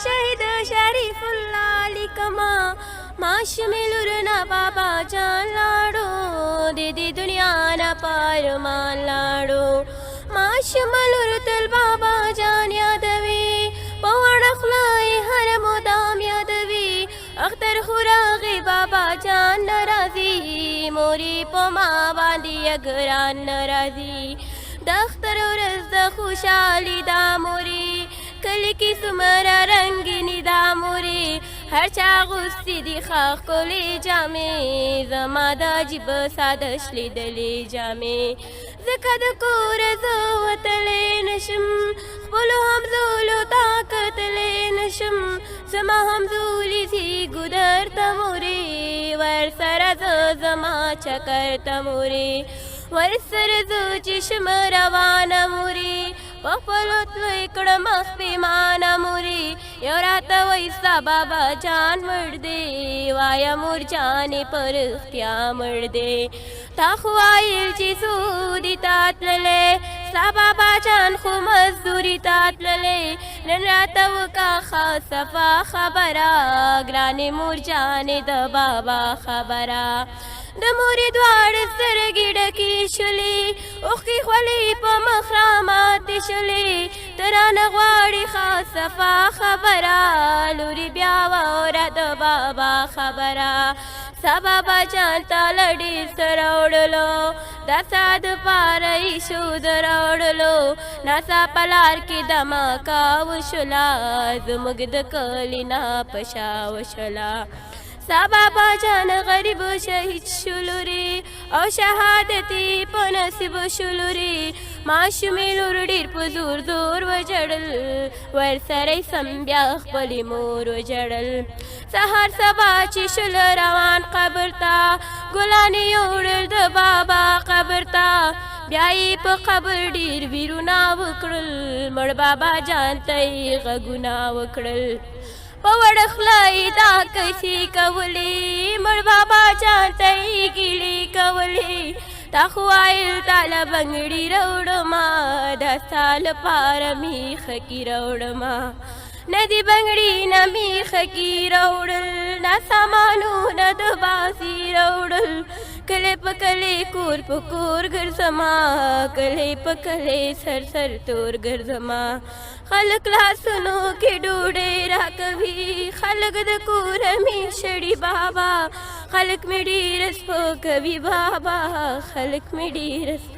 شهید شریف الله لیکما ماشملور نا بابا جان لاړو د دې دنیا نه پارمان لاړو ماشملور تل بابا جان یادوي په وړه خوله یې هر مدام یادوي اختر خو راغی بابا جان ناراضي مورې په ما باندې ګران ناراضي د اختر ورځ د خوشحالي دا مورې کلی کې څومره رنګینې دا مورې هر چا اغوستې دي ښه ښکلې جامې زما د عجیب ساده شلیدلې جامې ځکه د کوره زه وتلی نشم خپلو همزولو ته کتلی نشم زما همزولي ځي ګودر ته مورې ورسره زه زما چکر ته مورې ورسره زه چې شم روانه مورې په خپلو تلو یې کړه مخ پیمانه مورې یو راته وایي ستا بابا جان مړ دی وایه مور جانې په رښتیا مړ دی تا خو وایل چې سودي تا تللی ستا بابا جان خو مزدوري تا تللی نن راته وکړه ښه صفا خبره ګرانې مور جانې د بابا خبره د مورې دواړه سترګې ډکې شولې اوښکې خولې په مخ راماتې شولې ته رانه غواړې ښه صفا خبره لورې بیا واوره د بابا خبره ستا بابا جان تا له ډېر څه راوړلو دا ستا دپاره یې شو د راوړلو ناڅاپه لار کې دماکه وشوله زموږ د کلي نه په شا وشوله ستا بابا جان غریب شهید شو لورې او شهادت یې په نصیب شو لورې ماشومې لور ډېر په زور زور وژړل ورسره یې سم بیا خپلې مور وژړل سهار سبا چې شول روان قبر ته ګلان یې یوړل د بابا قبر ته بیا یې په قبر ډېر ویرونه وکړل مړ بابا جان ته یې غږونه وکړل په وړه خوله یې دا کیسې کولې مړ بابا جان ته یې ګیلې کولې تا خو وایل تا له بنګړي راوړمه دا ستا لپاره میخه کې راوړمه نه دې بنګړي نه میخه کې راوړل نه سامانونه د باسي راوړل کلی په کلی کور په کور ګرځما کلی په کلی سر سر تور ګرځما خلک لاسونو کې ډوډۍ راکوي خلک د کوره مې شړي بابا خلک مې ډېر سپکوي بابا خلک مې ډېر